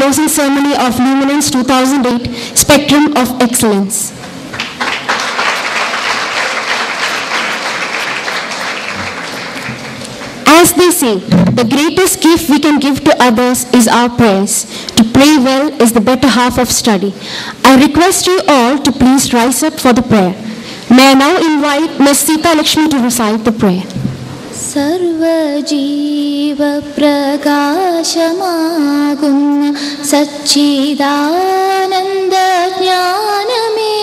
closing ceremony of Luminance 2008 Spectrum of Excellence. As they say, the greatest gift we can give to others is our prayers. To pray well is the better half of study. I request you all to please rise up for the prayer. May I now invite Ms. Sita Lakshmi to recite the prayer. Sarva Jiva Prakashamaguna Satchidananda Jnaname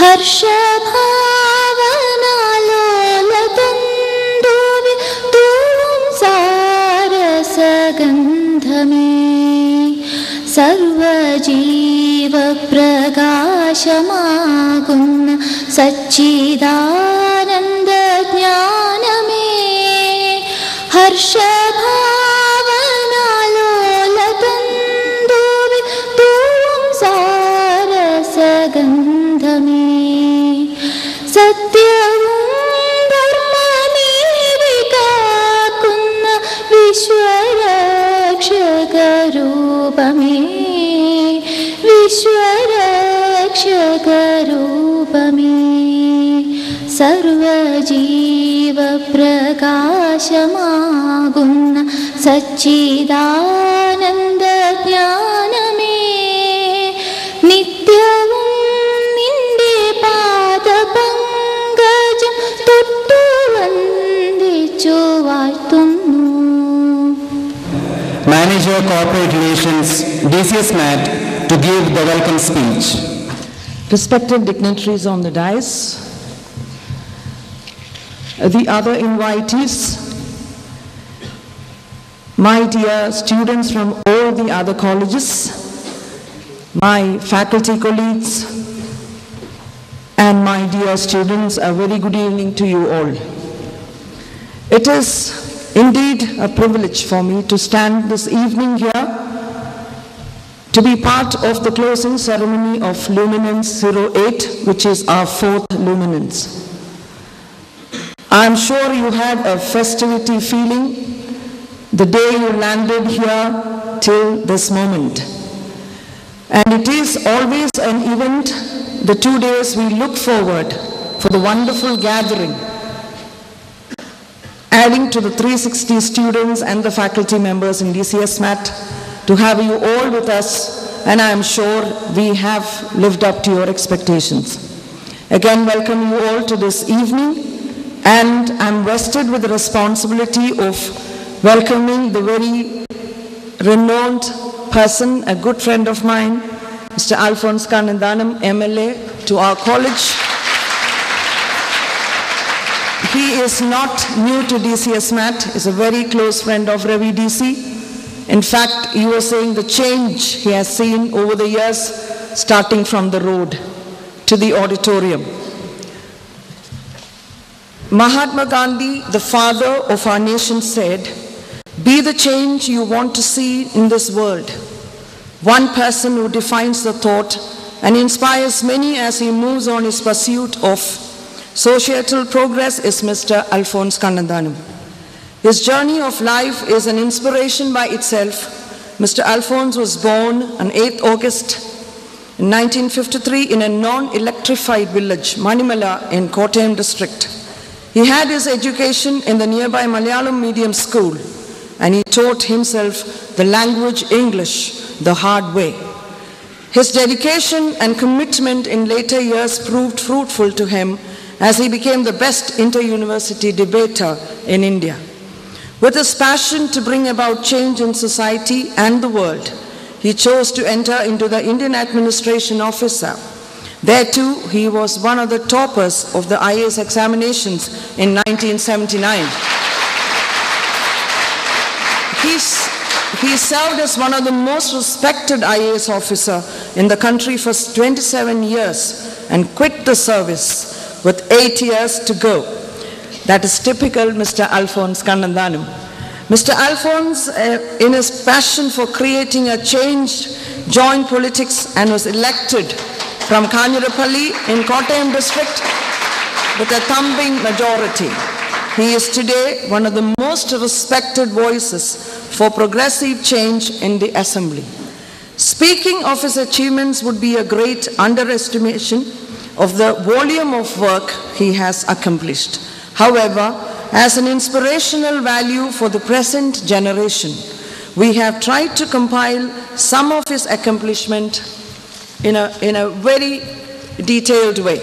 Harsha Bhavana Lolatandu Vidum Sarasagandhame Sarva Jiva Prakashamaguna Satchidananda Jnaname Harsha Bhavana Lolatandu Vidum Sarasagandhame Satyam Dharmani Vikakunna Vishwarakshakarupame Vishwarakshakarupame Sarva Jiva Prakashamaguna Satchidananda Jnaname Nityavum Ninde Pada Pangajam Tuttu Vandichu Vartunnu. Manager Corporate Relations, DCSMAT, to give the welcome speech. Respected dignitaries on the dais, the other invitees, my dear students from all the other colleges, my faculty colleagues, and my dear students, a very good evening to you all. It is indeed a privilege for me to stand this evening here to be part of the closing ceremony of Luminance 08, which is our 4th Luminance. I'm sure you had a festivity feeling the day you landed here till this moment. And it is always an event, the 2 days we look forward for the wonderful gathering, adding to the 360 students and the faculty members in DCSMAT to have you all with us, and I am sure we have lived up to your expectations. Again, welcome you all to this evening, and I'm vested with the responsibility of welcoming the very renowned person, a good friend of mine, Mr. Alphonse Kannamthanam, MLA, to our college. He is not new to DCSMAT, is a very close friend of Ravi DC. In fact, he was saying the change he has seen over the years, starting from the road to the auditorium. Mahatma Gandhi, the father of our nation, said, "Be the change you want to see in this world." One person who defines the thought and inspires many as he moves on his pursuit of societal progress is Mr. Alphonse Kannamthanam. His journey of life is an inspiration by itself. Mr. Alphonse was born on 8th August 1953 in a non-electrified village, Manimala, in Kottayam district. He had his education in the nearby Malayalam medium school, and he taught himself the language English the hard way. His dedication and commitment in later years proved fruitful to him as he became the best inter-university debater in India. With his passion to bring about change in society and the world, he chose to enter into the Indian administration officer. There too, he was one of the toppers of the IAS examinations in 1979. He served as one of the most respected IAS officer in the country for 27 years and quit the service with 8 years to go. That is typical Mr. Alphonse Kannamthanam. Mr. Alphonse, in his passion for creating a change, joined politics and was elected from Kanjurapalli in Kottayam district with a thumping majority. he is today one of the most respected voices for progressive change in the Assembly. Speaking of his achievements would be a great underestimation of the volume of work he has accomplished. However, as an inspirational value for the present generation, we have tried to compile some of his accomplishments in a very detailed way.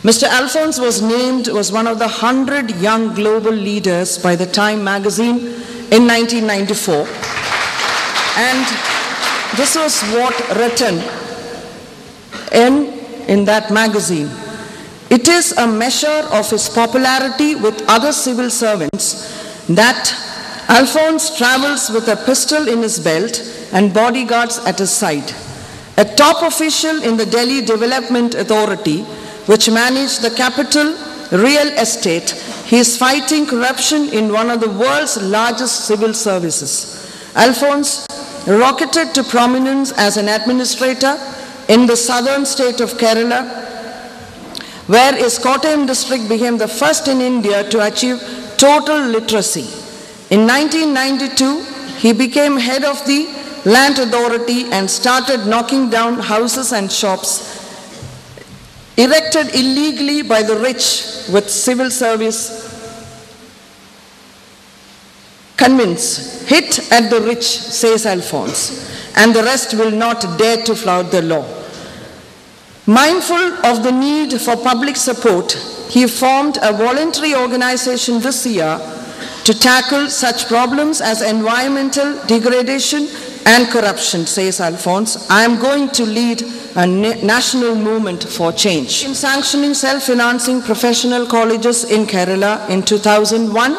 Mr. Alphonse was named as one of the 100 young global leaders by the Time magazine in 1994. And this was what written in that magazine. It is a measure of his popularity with other civil servants that Alphonse travels with a pistol in his belt and bodyguards at his side. A top official in the Delhi Development Authority, which managed the capital real estate, he is fighting corruption in one of the world's largest civil services. Alphonse rocketed to prominence as an administrator in the southern state of Kerala, where his Kottayam district became the first in India to achieve total literacy. In 1992, he became head of the Land Authority and started knocking down houses and shops erected illegally by the rich with civil service convince. Hit at the rich, says Alphonse, and the rest will not dare to flout the law. Mindful of the need for public support, he formed a voluntary organization this year to tackle such problems as environmental degradation and corruption, says Alphonse. I am going to lead a national movement for change. In sanctioning self-financing professional colleges in Kerala in 2001,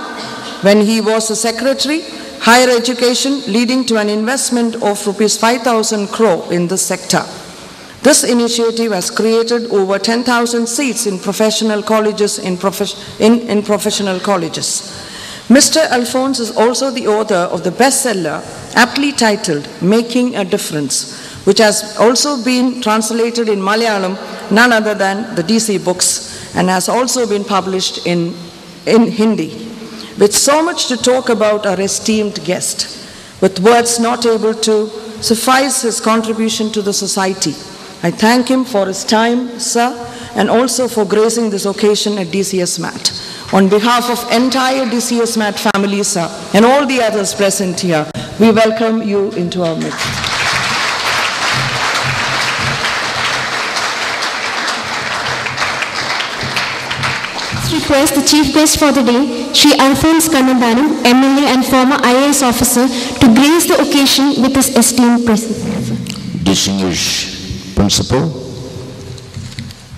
when he was a secretary, higher education, leading to an investment of rupees 5,000 crore in this sector. This initiative has created over 10,000 seats in professional colleges. Professional colleges. Mr. Alphonse is also the author of the bestseller aptly titled Making a Difference, which has also been translated in Malayalam, none other than the DC books, and has also been published in Hindi. With so much to talk about our esteemed guest, with words not able to suffice his contribution to the society, I thank him for his time, sir, and also for gracing this occasion at DCSMAT. On behalf of entire DCSMAT family, sir, and all the others present here, we welcome you into our midst. Let's request the chief guest for the day, Shri Alphonse Kannamthanam, MLA and former IAS officer, to grace the occasion with his esteemed presence. Distinguished Principal,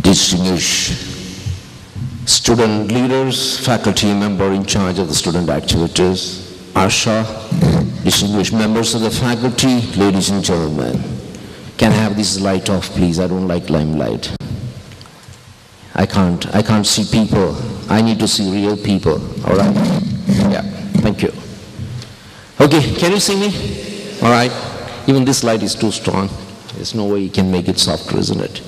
distinguished student leaders, faculty member in charge of the student activities, Asha, distinguished members of the faculty, ladies and gentlemen. Can I have this light off, please? I don't like limelight. I can't see people. I need to see real people, all right? Yeah, thank you. Okay, can you see me? All right, even this light is too strong. There's no way you can make it softer, isn't it?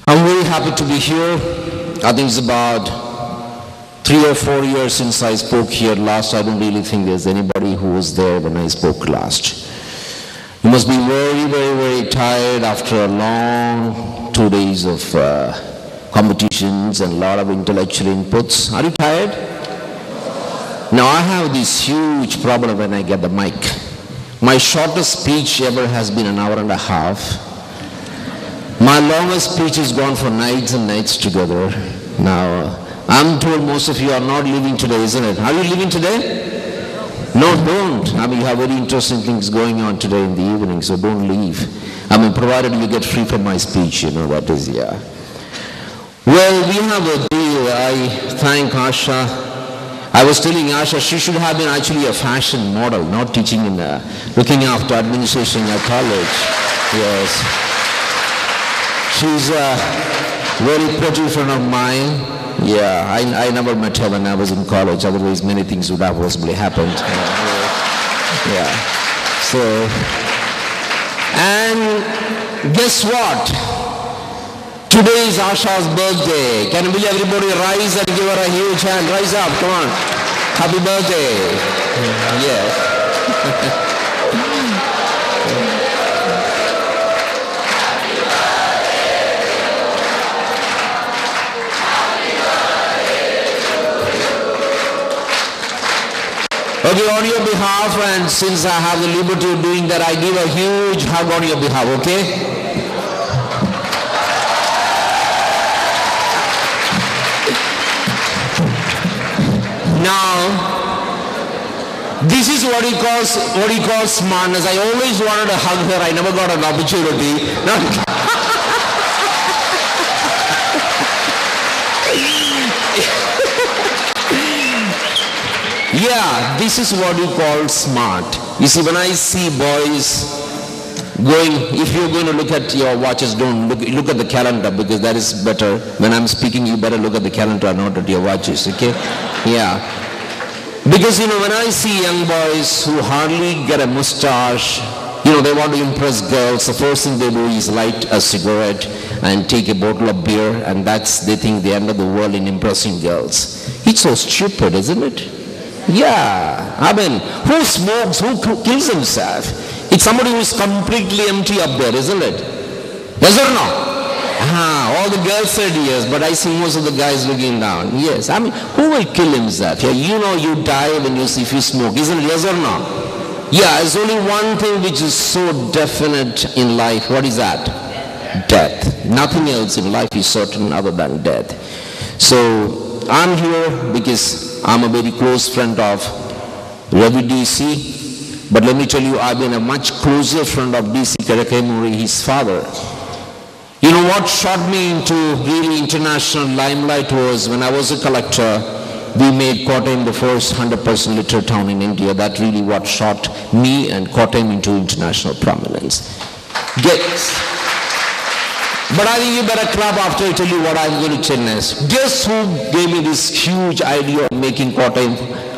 I'm very happy to be here. I think it's about 3 or 4 years since I spoke here last. I don't really think there's anybody who was there when I spoke last. You must be very, very, very tired after a long 2 days of competitions and a lot of intellectual inputs. Are you tired? Now I have this huge problem when I get the mic. My shortest speech ever has been an hour and a half. My longest speech is gone for nights and nights together. Now, I'm told most of you are not leaving today, isn't it? Are you leaving today? No, don't. I mean, you have very interesting things going on today in the evening, so don't leave. I mean, provided you get free from my speech, you know, that is, yeah. Well, we have a deal. I thank Asha. I was telling Asha she should have been actually a fashion model, not teaching in looking after administration at college. Yes. She's a very pretty friend of mine. Yeah, I never met her when I was in college, otherwise many things would have possibly happened. Yeah. So, and guess what? Today is Asha's birthday. Will everybody rise and give her a huge hand? Rise up, come on. Happy birthday. Yes. Okay, on your behalf, and since I have the liberty of doing that, I give a huge hug on your behalf, okay? Now, this is what he calls smartness. I always wanted to hug her. I never got an opportunity. Yeah, this is what he calls smart. You see, when I see boys going, if you're going to look at your watches, don't look at the calendar, because that is better. When I'm speaking, you better look at the calendar, not at your watches, okay? Yeah. Because, when I see young boys who hardly get a mustache, they want to impress girls, the first thing they do is light a cigarette and take a bottle of beer, and they think the end of the world in impressing girls. It's so stupid, isn't it? Yeah. I mean, who smokes, who kills himself? It's somebody who is completely empty up there, isn't it? Yes or no? All the girls said yes, but I see most of the guys looking down. Yes. I mean, who will kill himself? Yeah, you die when if you smoke, isn't it? Yes or no? Yeah, there's only one thing which is so definite in life. What is that? Death. Nothing else in life is certain other than death. So, I'm here because I'm a very close friend of Ravi DC. But let me tell you, I've been a much closer friend of DC Kannamthanam, his father. What shot me into really international limelight was when I was a collector, we made Kottayam the first 100% literate town in India. That really what shot me and Kottayam into international prominence. But I think you better clap after I tell you what I'm going to tell next. Guess who gave me this huge idea of making Kottayam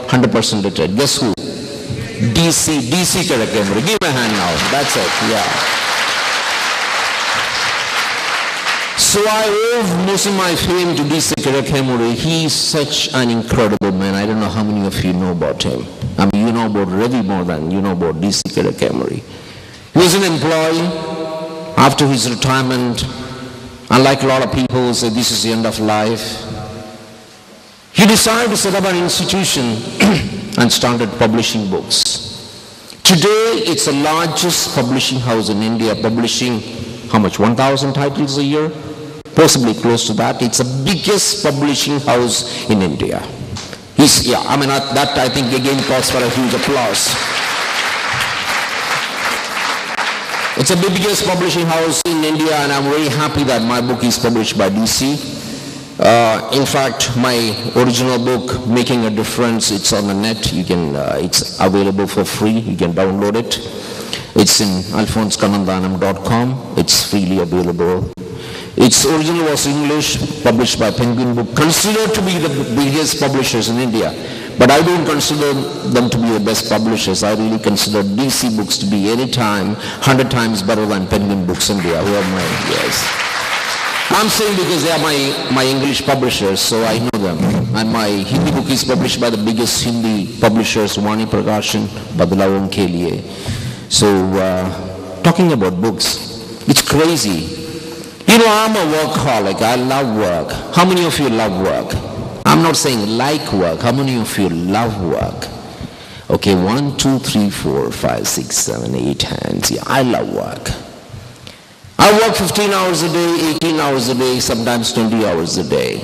100% literate? Guess who? DC Kannamthanam. Give me a hand now. That's it. Yeah. So I owe most of my fame to DC Kannamthanam. He's such an incredible man. I don't know how many of you know about him. I mean, you know about Ravi more than you know about DC Kannamthanam. He was an employee. After his retirement, unlike a lot of people who say this is the end of life, he decided to set up an institution and started publishing books. Today, it's the largest publishing house in India, publishing how much, 1,000 titles a year? Possibly close to that. It's the biggest publishing house in India. That I think again calls for a huge applause. It's the biggest publishing house in India, and I'm very happy that my book is published by DC. In fact, my original book, Making a Difference, it's on the net. It's available for free. You can download it. It's in alphonsekannamthanam.com. It's freely available. Its original was English, published by Penguin Book, considered to be the biggest publishers in India. But I don't consider them to be the best publishers. I really consider DC Books to be 100 times better than Penguin Books India, who are yes. I'm saying because they are my English publishers, so I know them. And my Hindi book is published by the biggest Hindi publishers, Wani Prakashan, Badlawan ke liye. So, talking about books, it's crazy. I'm a workaholic. I love work. How many of you love work? I'm not saying like work. How many of you love work? Okay, 1, 2, 3, 4, 5, 6, 7, 8 hands. Yeah, I love work. I work 15 hours a day, 18 hours a day, sometimes 20 hours a day.